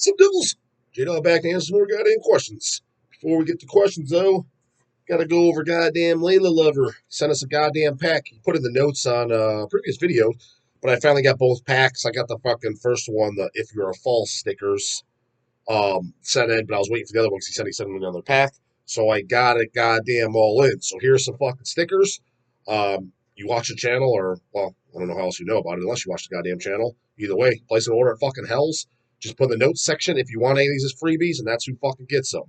Some devils. J-Dog back to answer some more goddamn questions. Before we get to questions, though, gotta go over goddamn Layla Lover. Sent us a goddamn pack. He put in the notes on previous video, but I finally got both packs. I got the fucking first one, the If You're a False stickers, sent in, but I was waiting for the other one because he said he sent me another pack. So I got it goddamn all in. So here's some fucking stickers. You watch the channel, or, well, I don't know how else you know about it unless you watch the goddamn channel. Either way, place an order at fucking Hell's. Just put in the notes section if you want any of these as freebies, and that's who fucking gets them.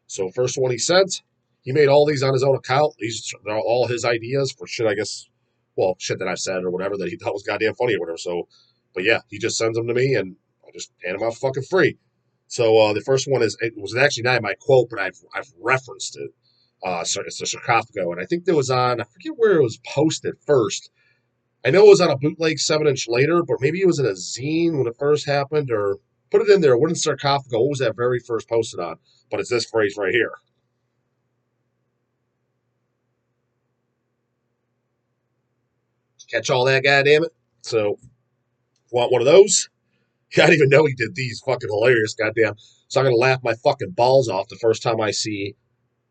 So first one he sent, he made all these on his own account. They're all his ideas for shit, I guess, well, shit that I've said or whatever that he thought was goddamn funny or whatever. So, but yeah, he just sends them to me, and I just hand them out fucking free. So the first one it was actually not in my quote, but I've referenced it. So it's the sarcophago, and I think that was on, I forget where it was posted first. I know it was on a bootleg 7-inch later, but maybe it was in a zine when it first happened, or put it in there. Wooden sarcophago. What was that very first posted on? But it's this phrase right here. Catch all that, goddammit. So, want one of those? I didn't even know he did these. Fucking hilarious, goddamn. So I'm gonna laugh my fucking balls off the first time I see.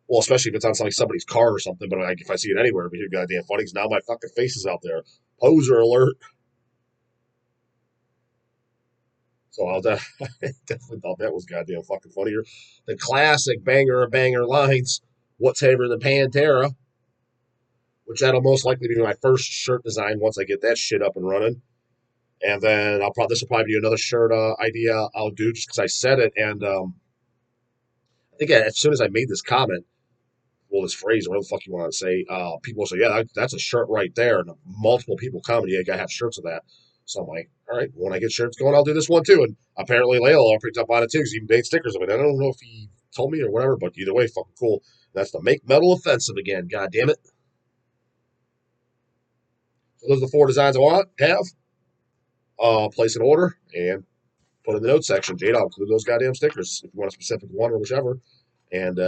Well, especially if it's on somebody's car or something. But if I see it anywhere, it'll be goddamn funny. Because now my fucking face is out there. Poser alert. So I definitely thought that was goddamn fucking funnier. The classic banger of banger lines. What's heavier than Pantera? Which that'll most likely be my first shirt design once I get that shit up and running. And then this will probably be another shirt idea I'll do just because I said it. And I think as soon as I made this comment, well, this phrase, or whatever the fuck you want to say, people will say, yeah, that's a shirt right there. And multiple people comment, yeah, you gotta have shirts of that. So I'm like, all right, when I get shirts going, I'll do this one too. And apparently Layla picked up on it too because he made stickers of it. I don't know if he told me or whatever, but either way, fucking cool. That's the Make Metal Offensive again, god damn it. So those are the 4 designs I have. Place an order and put in the notes section. Jade, I'll include those goddamn stickers if you want a specific one or whichever. And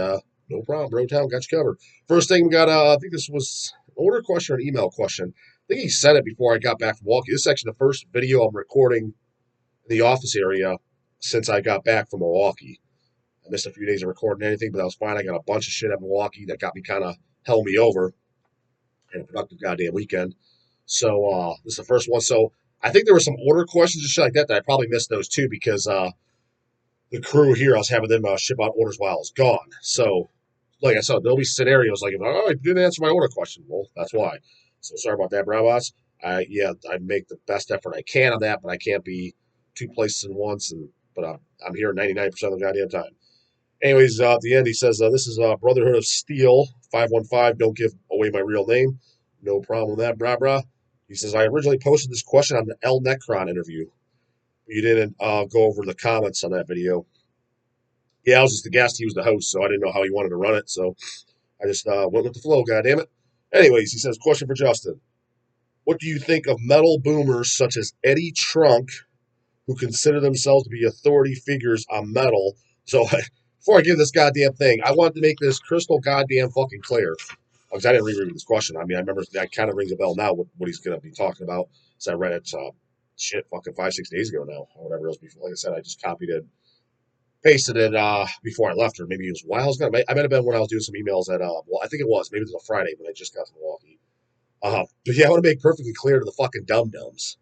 no problem, Bro Town got you covered. First thing we got, I think this was an order question or an email question. I think he said it before I got back from Milwaukee. This is actually the first video I'm recording in the office area since I got back from Milwaukee. I missed a few days of recording anything, but that was fine. I got a bunch of shit at Milwaukee that got me kind of held me over in a productive goddamn weekend. So this is the first one. So I think there were some order questions and shit like that I probably missed those too because the crew here, I was having them ship out orders while I was gone. So, like I said, there'll be scenarios like, I didn't answer my order question. Well, that's why. So sorry about that, Brown Boss. I make the best effort I can on that, but I can't be 2 places at once. But I'm here 99% of the goddamn time. Anyways, at the end, he says, this is Brotherhood of Steel 515. Don't give away my real name. No problem with that, brah. He says, I originally posted this question on the El Necron interview. You didn't go over the comments on that video. Yeah, I was just the guest. He was the host, so I didn't know how he wanted to run it. So I just went with the flow, goddammit. Anyways, he says, question for Justin. What do you think of metal boomers such as Eddie Trunk, who consider themselves to be authority figures on metal? So before I give this goddamn thing, I wanted to make this crystal goddamn fucking clear. Because I didn't reread this question. I mean, I remember that kind of rings a bell now what he's going to be talking about. So I read it, fucking 5-6 days ago now, or whatever else before. Like I said, I just copied it, pasted it before I left, or maybe it was while I was going to. I might have been when I was doing some emails at, well, I think it was. Maybe it was a Friday when I just got to Milwaukee. But yeah, I want to make perfectly clear to the fucking dum-dums.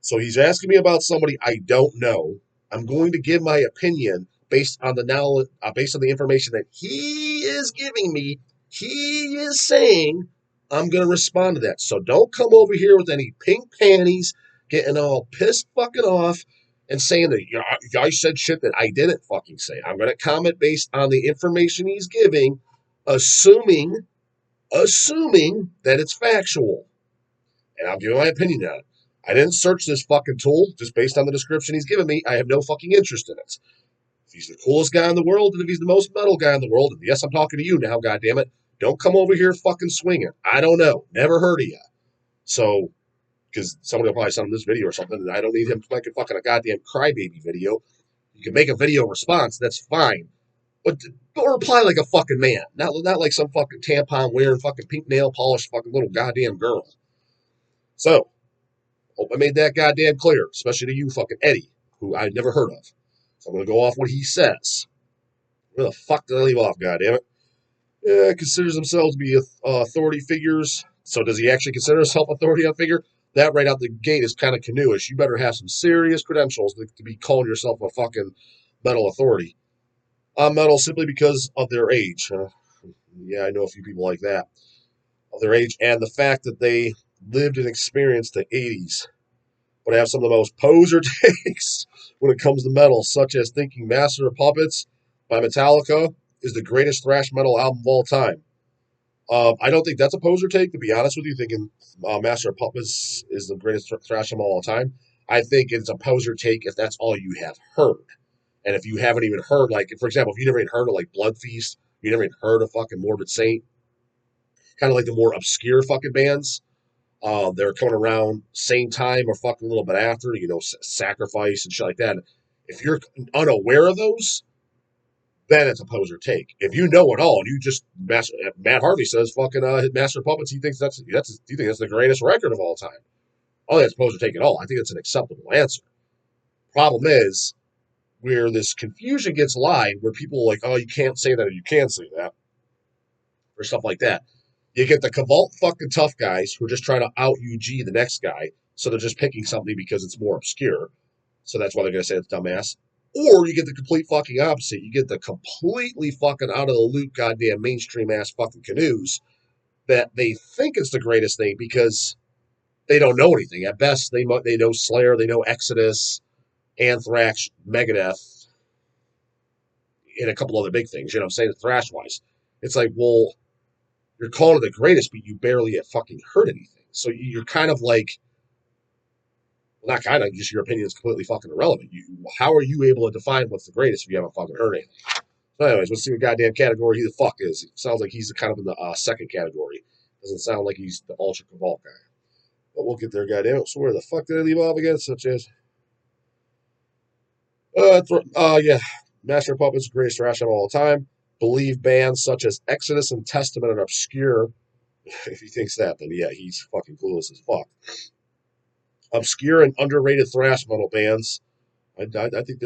So he's asking me about somebody I don't know. I'm going to give my opinion based on the knowledge, based on the information that he is giving me. He is saying I'm going to respond to that. So don't come over here with any pink panties, getting all pissed fucking off and saying that I said shit that I didn't fucking say. I'm going to comment based on the information he's giving, assuming that it's factual. And I'll give my opinion on it. I didn't search this fucking tool just based on the description he's given me. I have no fucking interest in it. If he's the coolest guy in the world, and if he's the most metal guy in the world, and yes, I'm talking to you now, goddammit, don't come over here fucking swinging. I don't know. Never heard of you. So, because somebody will probably send him this video or something, and I don't need him making fucking a goddamn crybaby video. You can make a video response, that's fine. But don't reply like a fucking man. Not like some fucking tampon wearing fucking pink nail polish fucking little goddamn girl. So, hope I made that goddamn clear, especially to you fucking Eddie, who I'd never heard of. So I'm going to go off what he says. Where the fuck did I leave off, goddammit? Yeah, considers himself to be authority figures. So does he actually consider himself authority on figure? That right out the gate is kind of canoeish. You better have some serious credentials to be calling yourself a fucking metal authority. On metal simply because of their age. Yeah, I know a few people like that. Of their age and the fact that they lived and experienced the 80s, but have some of the most poser takes when it comes to metal, such as thinking Master of Puppets by Metallica is the greatest thrash metal album of all time. I don't think that's a poser take, to be honest with you, thinking Master of Puppets is the greatest thrash album of all time. I think it's a poser take if that's all you have heard. And if you haven't even heard, like, for example, if you never even heard of, like, Blood Feast, you never even heard of fucking Morbid Saint, kind of like the more obscure fucking bands, they're coming around same time or fucking a little bit after, Sacrifice and shit like that. If you're unaware of those, then it's a poser take. If you know it all, and you just Matt Harvey says fucking Master of Puppets, he thinks that's the greatest record of all time. Oh, that's a poser take at all. I think it's an acceptable answer. Problem is where this confusion gets lied, where people are like, oh, you can't say that or you can say that, or stuff like that. You get the Cavalt fucking tough guys who are just trying to out UG the next guy, so they're just picking something because it's more obscure. So that's why they're going to say it's dumbass. Or you get the complete fucking opposite. You get the completely fucking out of the loop, goddamn mainstream ass fucking canoes that they think it's the greatest thing because they don't know anything. At best, they know Slayer, they know Exodus, Anthrax, Megadeth, and a couple other big things. You know what I'm saying? Thrash wise, it's like, well, you're calling it the greatest, but you barely have fucking heard anything. So you're kind of like, well, not kind of, just your opinion is completely fucking irrelevant. How are you able to define what's the greatest if you haven't fucking heard anything? So anyways, let's see what goddamn category he the fuck is. It sounds like he's kind of in the second category. Doesn't sound like he's the Ultra Cavalt guy. But we'll get there, goddamn. So where the fuck did I leave off again? Such as, yeah, Master of Puppets, greatest thrash of all time. Believe bands such as Exodus and Testament are obscure. If he thinks that, then yeah, he's fucking clueless as fuck. Obscure and underrated thrash metal bands. I think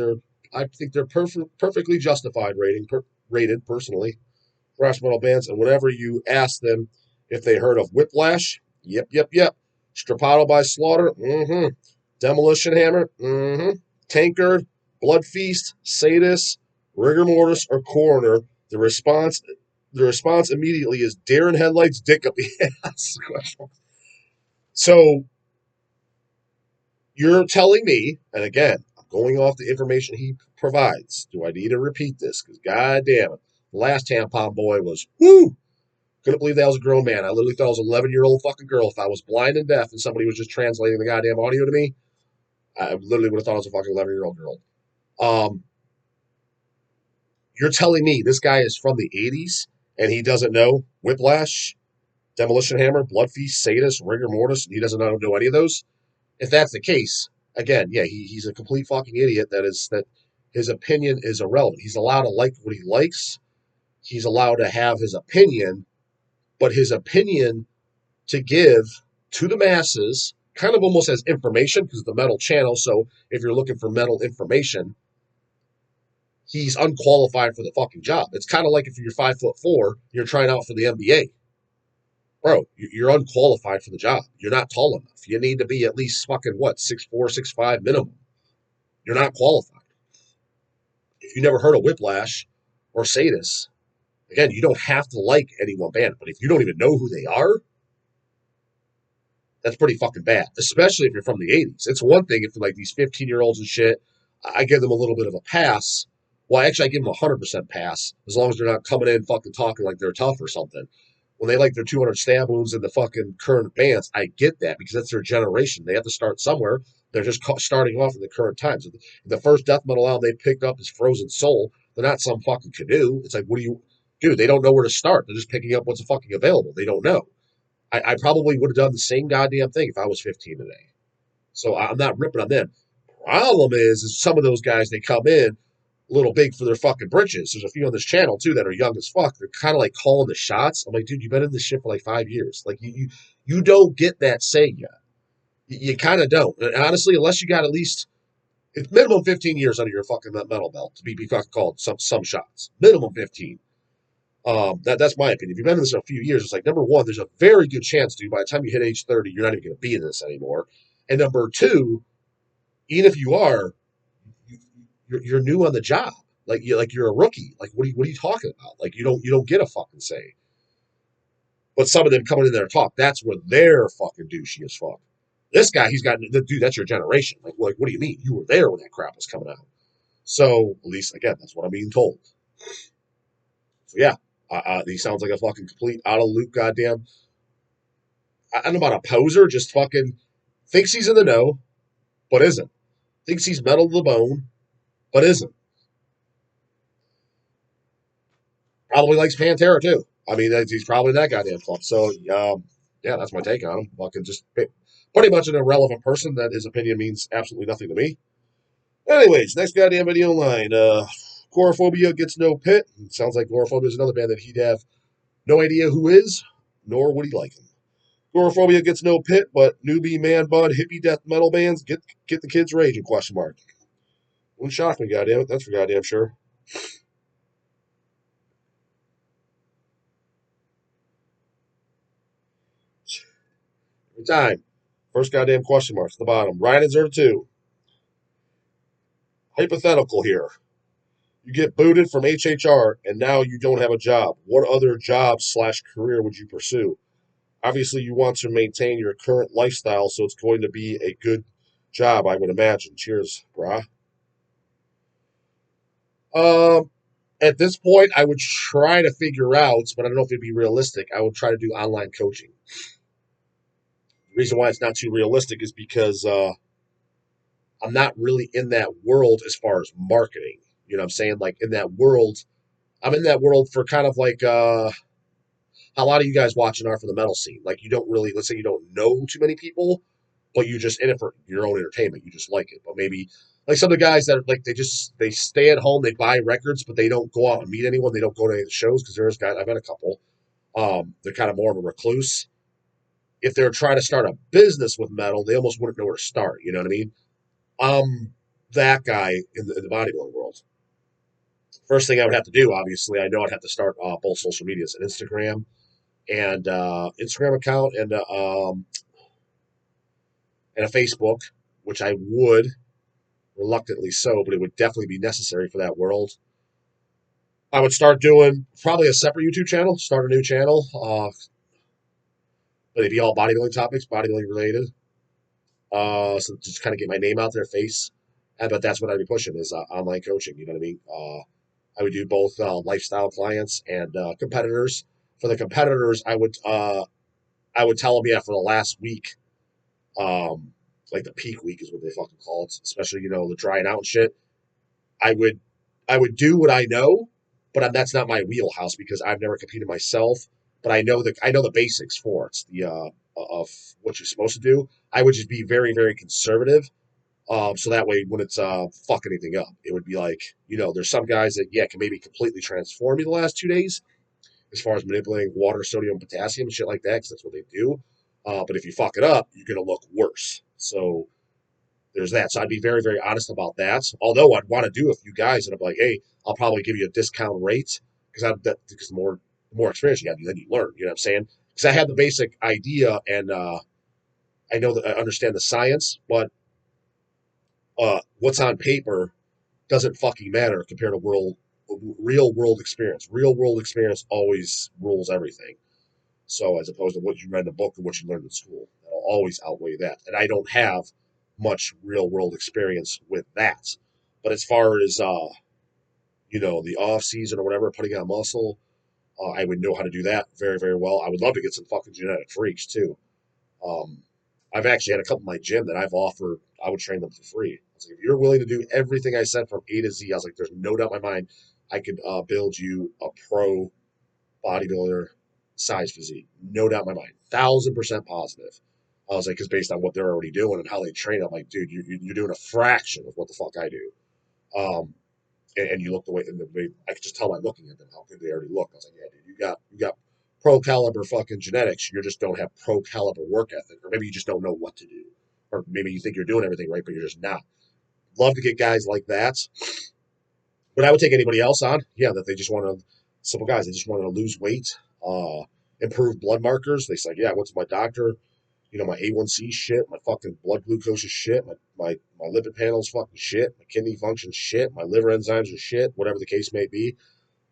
they're perfectly justified rated personally. Thrash metal bands, and whenever you ask them if they heard of Whiplash, yep. Strapato by Slaughter, mm-hmm. Demolition Hammer, mm-hmm. Tankard, Blood Feast, Sadist, Rigor Mortis, or Coroner, the response immediately is Darren Headlights, dick up the ass. So you're telling me, and again, I'm going off the information he provides. Do I need to repeat this? Because goddamn it, the last tampon boy was whoo. Couldn't believe that was a grown man. I literally thought it was an 11-year-old fucking girl. If I was blind and deaf and somebody was just translating the goddamn audio to me, I literally would have thought it was a fucking 11-year-old girl. Um, you're telling me this guy is from the 80s and he doesn't know Whiplash, Demolition Hammer, Blood Feast, Sadist, Rigor Mortis, and he doesn't know any of those? If that's the case, again, yeah, he's a complete fucking idiot. That his opinion is irrelevant. He's allowed to like what he likes. He's allowed to have his opinion, but his opinion to give to the masses, kind of almost as information, because the metal channel. So if you're looking for metal information, he's unqualified for the fucking job. It's kind of like if you're 5'4", you're trying out for the NBA. Bro, you're unqualified for the job. You're not tall enough. You need to be at least fucking what, 6'4", 6'5" minimum. You're not qualified. If you never heard of Whiplash or Sadist, again, you don't have to like any one band, but if you don't even know who they are, that's pretty fucking bad, especially if you're from the 80s. It's one thing if like these 15-year-olds and shit, I give them a little bit of a pass. Well, actually, I give them a 100% pass as long as they're not coming in fucking talking like they're tough or something. When they like their 200 stab wounds in the fucking current bands, I get that because that's their generation. They have to start somewhere. They're just starting off in the current times. The first death metal album they picked up is Frozen Soul. They're not some fucking canoe. It's like, what do you do? They don't know where to start. They're just picking up what's fucking available. They don't know. I probably would have done the same goddamn thing if I was 15 today. So I'm not ripping on them. Problem is some of those guys, they come in a little big for their fucking britches. There's a few on this channel too that are young as fuck. They're kind of like calling the shots. I'm like, dude, you've been in this shit for like 5 years. Like you don't get that say yet. You kind of don't. And honestly, unless you got at least It's minimum 15 years under your fucking metal belt to be fucking called some shots. Minimum 15. That's my opinion. If you've been in this a few years, it's like number one, there's a very good chance, dude, by the time you hit age 30, you're not even going to be in this anymore. And number two, even if you are, you're new on the job. You're a rookie. Like what are you talking about? Like you don't get a fucking say. But some of them coming in there to talk, that's where they're fucking douchey as fuck. This guy, he's got dude. That's your generation. Like, what do you mean? You were there when that crap was coming out. So at least again, that's what I'm being told. So yeah, he sounds like a fucking complete out of loop goddamn. I don't know about a poser, just fucking thinks he's in the know, but isn't. Thinks he's metal to the bone, but isn't. Probably likes Pantera too. I mean, he's probably that goddamn fuck. So yeah, that's my take on him. Fucking just pretty much an irrelevant person that his opinion means absolutely nothing to me. Anyways, next goddamn video online. Chorophobia gets no pit. Sounds like Chorophobia is another band that he'd have no idea who is, nor would he like him. Chorophobia gets no pit, but newbie, man bud, hippie death metal bands get the kids raging? Question mark. Wouldn't shock me, goddamn it. That's for goddamn sure. Every time. First goddamn question marks at the bottom. Ryan and Zerv 2. Hypothetical here. You get booted from HHR and now you don't have a job. What other job / career would you pursue? Obviously, you want to maintain your current lifestyle, so it's going to be a good job, I would imagine. Cheers, brah. Um, at this point, I would try to figure out, but I don't know if it'd be realistic. I would try to do online coaching. The reason why it's not too realistic is because I'm not really in that world as far as marketing. You know what I'm saying? Like in that world, I'm in that world for kind of like how a lot of you guys watching are for the metal scene. Like you don't really, let's say you don't know too many people, but you just in it for your own entertainment. You just like it. But maybe like some of the guys that are like they stay at home, they buy records, but they don't go out and meet anyone. They don't go to any of the shows because there's guys I've had a couple. They're kind of more of a recluse. If they're trying to start a business with metal, they almost wouldn't know where to start. You know what I mean? That guy in the bodybuilding world. First thing I would have to do, obviously, I know I'd have to start both social medias, an Instagram and Instagram account and a Facebook, which I would reluctantly so, but it would definitely be necessary for that world. I would start doing probably a separate YouTube channel, start a new channel. But it'd be all bodybuilding topics, bodybuilding related. So just kind of get my name out there, face. But that's what I'd be pushing is online coaching. You know what I mean? I would do both lifestyle clients and competitors. For the competitors, I would tell them, yeah, for the last week, um, like the peak week is what they fucking call it, especially the drying out and shit. I would I would do what I know, but that's not my wheelhouse because I've never competed myself. But I know the basics for it, the of what you're supposed to do. I would just be very very conservative. So that way, when it's fuck anything up, it would be like there's some guys that can maybe completely transform you the last 2 days as far as manipulating water, sodium, potassium, shit like that, because that's what they do. But if you fuck it up, you're gonna look worse. So there's that. So I'd be very, very honest about that. Although I'd want to do a few guys that I'm like, hey, I'll probably give you a discount rate because the more experience you have, then you learn. You know what I'm saying? Because I have the basic idea and I know that I understand the science, but what's on paper doesn't fucking matter compared to real world experience. Real world experience always rules everything. So as opposed to what you read in a book or what you learned in school, that'll always outweigh that. And I don't have much real world experience with that. But as far as the off season or whatever, putting on muscle, I would know how to do that very, very well. I would love to get some fucking genetic freaks too. Um, I've actually had a couple in my gym that I've offered. I would train them for free. I was like, if you're willing to do everything I said from A to Z, I was like, there's no doubt in my mind I could build you a pro bodybuilder size physique. No doubt in my mind. 1,000% positive. I was like, because based on what they're already doing and how they train, I'm like, dude, you're doing a fraction of what the fuck I do. And you look the way, I could just tell by looking at them how good they already look. I was like, yeah, dude, you got pro caliber fucking genetics. You just don't have pro caliber work ethic, or maybe you just don't know what to do, or maybe you think you're doing everything right, but you're just not. love to get guys like that. But I would take anybody else on. Yeah, that they just want to, simple guys, they just want to lose weight, uh, improve blood markers. They say, yeah, I went to my doctor. You know, my A1C shit, my fucking blood glucose is shit, my lipid panel's fucking shit, my kidney function's shit, my liver enzymes are shit, whatever the case may be.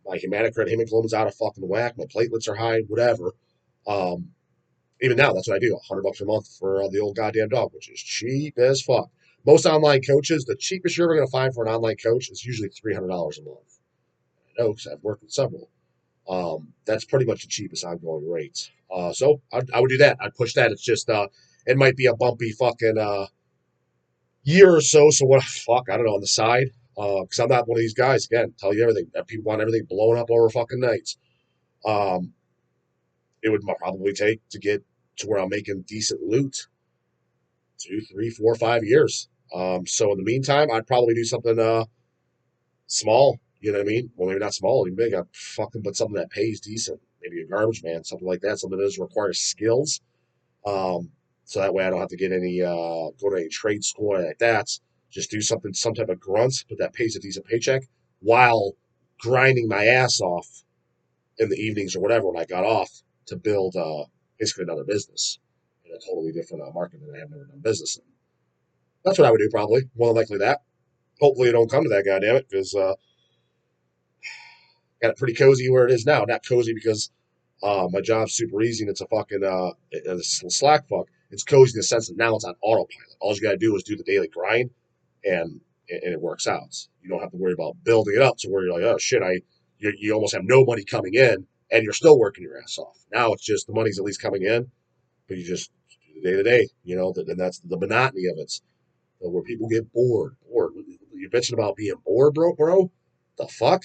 My hematocrit hemoglobin's out of fucking whack, my platelets are high, whatever. Um, Even now, that's what I do. $100 a month for the old goddamn dog, which is cheap as fuck. Most online coaches, the cheapest you're ever going to find for an online coach is usually $300 a month. I know because I've worked with several. That's pretty much the cheapest ongoing rate. So I would do that. I'd push that. It's just it might be a bumpy fucking year or so. So what? Fuck, I don't know on the side. Because I'm not one of these guys. Again, tell you everything. People want everything blown up over fucking nights. Um, it would probably take to get to where I'm making decent loot 2, 3, 4, 5 years. So in the meantime, I'd probably do something small. You know what I mean? Well, maybe not small, even big. I fucking but something that pays decent. Maybe a garbage man, something like that. Something that doesn't require skills. Um, so that way I don't have to get any go to any trade school or anything like that. Just do something, some type of grunt, but that pays a decent paycheck while grinding my ass off in the evenings or whatever when I got off to build basically another business in a totally different market that I have never done business in. That's what I would do probably. More than likely that. Hopefully it don't come to that, goddammit, because got it pretty cozy where it is now. Not cozy because my job's super easy and it's a fucking it's a slack fuck. It's cozy in the sense that now it's on autopilot. All you got to do is do the daily grind, and it works out. You don't have to worry about building it up to where you're like, oh shit, you almost have no money coming in, and you're still working your ass off. Now it's just the money's at least coming in, but you just do the day to day. You know, and that's the monotony of it, where people get bored. Bored. You're bitching about being bored, bro. Bro, the fuck?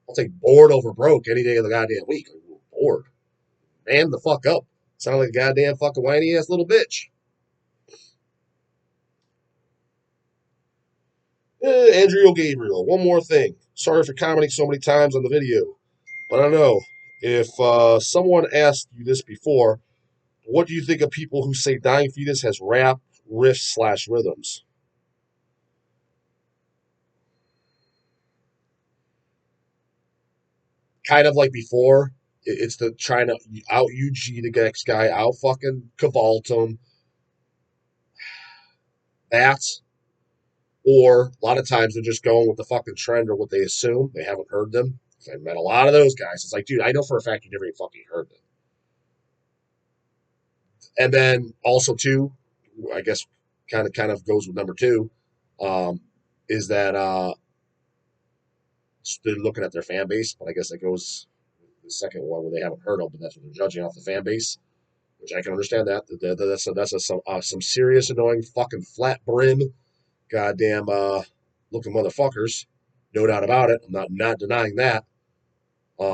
I'll take bored over broke any day of the goddamn week. I'm bored. Man, the fuck up. Sound like a goddamn fucking whiny ass little bitch. Andrew Gabriel, one more thing. Sorry for commenting so many times on the video, but I don't know. If someone asked you this before, what do you think of people who say Dying Fetus has rap riffs slash rhythms? Kind of like before. It's the trying to out UG the next guy, out fucking Cavaltum. That, or a lot of times they're just going with the fucking trend or what they assume. They haven't heard them. I've met a lot of those guys. It's like, dude, I know for a fact you never even fucking heard them. And then also too, I guess kind of goes with number two, um, is that they're looking at their fan base, but I guess that goes the second one where they haven't heard of, but that's what they're judging off the fan base, which I can understand that. Some serious annoying fucking flat brim, goddamn looking motherfuckers, no doubt about it. I'm not denying that.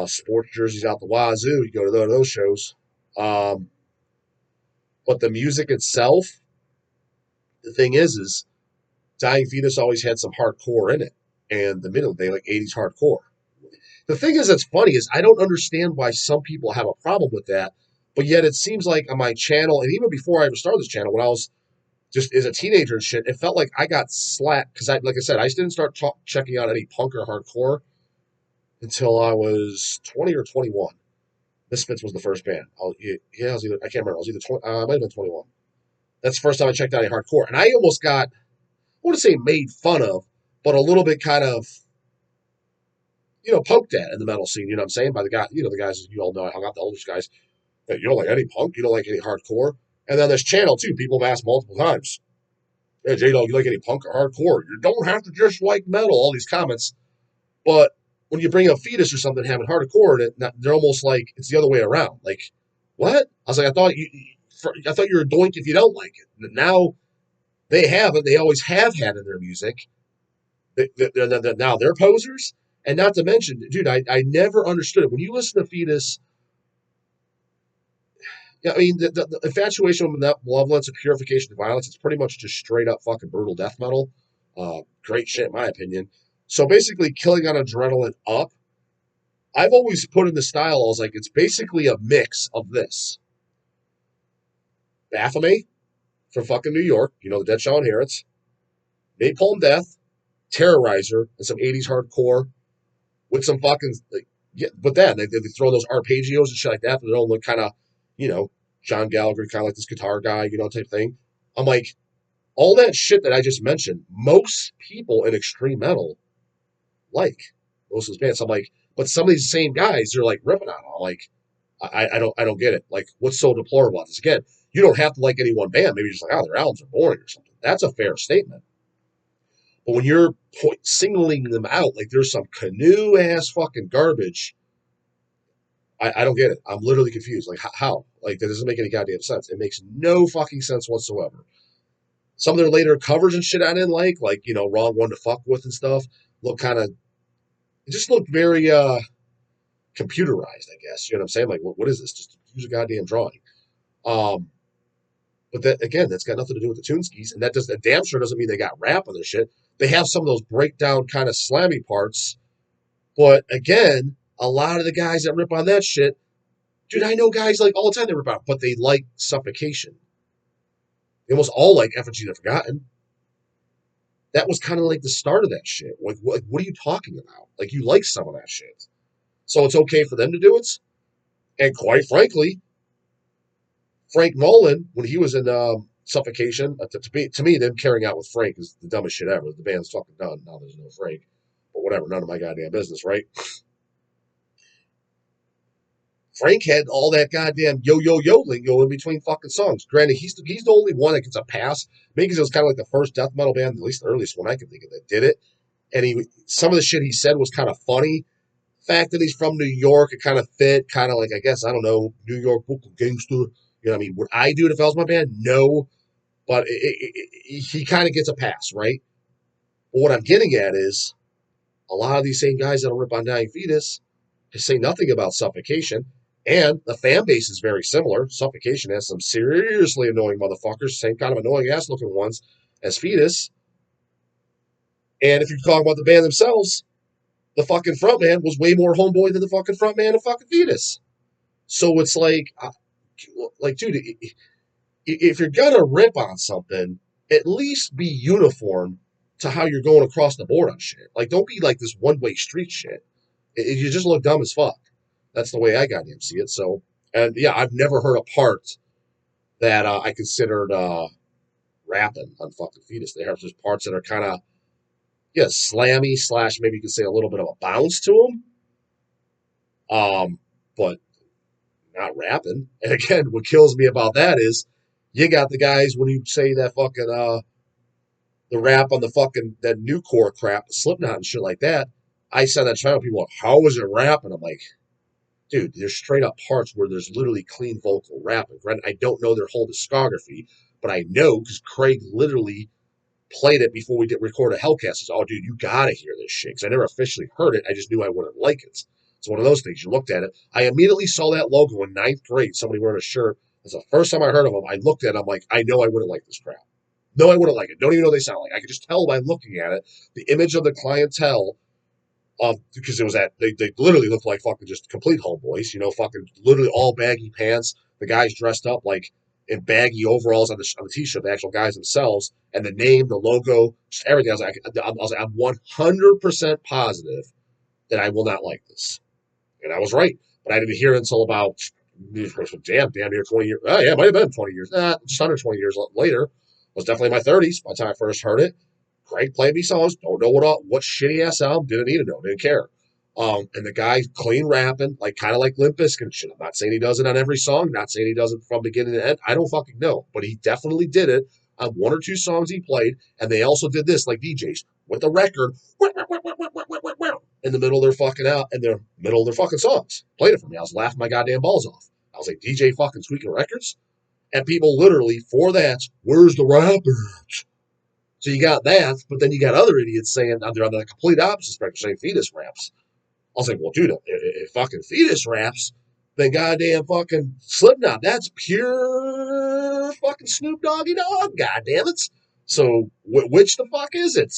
Sports jerseys out the wazoo. You go to those shows. Um, but the music itself, the thing is Dying Fetus always had some hardcore in it, and the middle they like '80s hardcore. The thing is that's funny is I don't understand why some people have a problem with that, but yet it seems like on my channel and even before I ever started this channel, when I was just as a teenager and shit, it felt like I got slapped because like I said, I didn't start checking out any punk or hardcore until I was 20 or 21. Misfits was the first band. I was either I can't remember. I was either 20. I might have been 21. That's the first time I checked out any hardcore, and I almost got I want to say made fun of, but a little bit kind of poked at in the metal scene. You know what I'm saying? By the guy, the guys you all know I hung out the oldest guys. That you don't like any punk, you don't like any hardcore, and then this channel too. People have asked multiple times, "Hey J Dog, you like any punk or hardcore? You don't have to just like metal." All these comments, but when you bring up Fetus or something having hardcore in it, they're almost like it's the other way around. Like, what? I was like, I thought you were a doink if you don't like it. Now they haven't. They always have had in their music. Now they're posers. And not to mention, dude, I never understood it. When you listen to Fetus, yeah, I mean, the infatuation with malevolence and purification of violence, it's pretty much just straight up fucking brutal death metal. Great shit, in my opinion. So basically, killing on adrenaline up, I've always put in the style, I was like, it's basically a mix of this. Baphomet from fucking New York, the Dead Shall Inherits, Napalm Death, Terrorizer and some 80s hardcore with some fucking, like, yeah, but then they throw those arpeggios and shit like that. They don't look kind of, you know, John Gallagher, kind of like this guitar guy, you know, type thing. I'm like, all that shit that I just mentioned, most people in extreme metal like most of those bands. I'm like, but some of these same guys, they're like ripping on them. I'm like, I don't get it. Like, what's so deplorable about this? Again, you don't have to like any one band. Maybe you're just like, oh, their albums are boring or something. That's a fair statement. But when you're singling them out, like there's some canoe ass fucking garbage, I don't get it. I'm literally confused. Like, how? Like, that doesn't make any goddamn sense. It makes no fucking sense whatsoever. Some of their later covers and shit I didn't like, you know, Wrong One to Fuck With and stuff, look kind of, it just looked very computerized, I guess. You know what I'm saying? Like, what is this? Just use a goddamn drawing. Um, but that again, that's got nothing to do with the Toonskis, and that damn sure doesn't mean they got rap on their shit. They have some of those breakdown kind of slammy parts, but again, a lot of the guys that rip on that shit, dude, I know guys like all the time they rip on, but they like Suffocation. They almost all like Effigy of the Forgotten. That was kind of like the start of that shit. Like, what are you talking about? Like, you like some of that shit, so it's okay for them to do it. And quite frankly, Frank Nolan, when he was in Suffocation, to me, them carrying out with Frank is the dumbest shit ever. The band's fucking done. Now there's no Frank. But whatever, none of my goddamn business, right? Frank had all that goddamn yo lingo in between fucking songs. Granted, he's the only one that gets a pass. Maybe because it was kind of like the first death metal band, at least the earliest one I can think of that did it. And some of the shit he said was kind of funny. The fact that he's from New York, it kind of fit, kind of like, I guess, I don't know, New York vocal gangster. You know what I mean? Would I do it if I was my band? No. But he kind of gets a pass, right? But what I'm getting at is a lot of these same guys that'll rip on Dying Fetus say nothing about Suffocation, and the fan base is very similar. Suffocation has some seriously annoying motherfuckers, same kind of annoying ass looking ones as Fetus. And if you're talking about the band themselves, the fucking frontman was way more homeboy than the fucking frontman of fucking Fetus. So it's like, dude, if you're gonna rip on something, at least be uniform to how you're going across the board on shit. Like, don't be like this one way street shit. You just look dumb as fuck. That's the way I goddamn see it. So, and yeah, I've never heard a part that I considered rapping on fucking Fetus. They have just parts that are kind of, yeah, slammy slash maybe you could say a little bit of a bounce to them. But not rapping. And again, what kills me about that is you got the guys when you say that fucking the rap on the fucking that new core crap, Slipknot and shit like that. I said that to people, how is it rapping? I'm like, dude, there's straight up parts where there's literally clean vocal rapping. Granted, I don't know their whole discography, but I know because Craig literally played it before we did record a Hellcast. He said, oh, dude, you gotta hear this shit. Because I never officially heard it. I just knew I wouldn't like it. It's one of those things. You looked at it. I immediately saw that logo in ninth grade. Somebody wearing a shirt. That's the first time I heard of them. I looked at it. I'm like, I know I wouldn't like this crap. No, I wouldn't like it. Don't even know what they sound like. I could just tell by looking at it. The image of the clientele because it was they literally looked like fucking just complete homeboys, you know, fucking literally all baggy pants. The guys dressed up like in baggy overalls on the t-shirt, the actual guys themselves, and the name, the logo, just everything. I was like, I'm 100% positive that I will not like this, and I was right. But I didn't hear it until about damn near 20 years. Oh yeah, it might have been 20 years, just under 20 years later. I was definitely in my 30s by the time I first heard it. Craig played me songs. Don't know what shitty ass album. Didn't need to know. Didn't care. And the guy clean rapping, like kind of like Limp Bizkit shit. I'm not saying he does it on every song. Not saying he does it from beginning to end. I don't fucking know, but he definitely did it on one or two songs he played. And they also did this like DJs with a record in the middle of their fucking middle of their fucking songs. Played it for me. I was laughing my goddamn balls off. I was like, DJ fucking squeaking records, and people literally for that. Where's the rappers? So you got that, but then you got other idiots saying they're on the complete opposite spectrum, saying Fetus raps. I was like, well, dude, if fucking Fetus raps, then goddamn fucking Slipknot, that's pure fucking Snoop Doggy Dog, goddamn it. So which the fuck is it?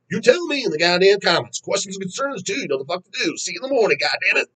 You tell me in the goddamn comments. Questions and concerns too. You know the fuck to do. See you in the morning, goddamn it.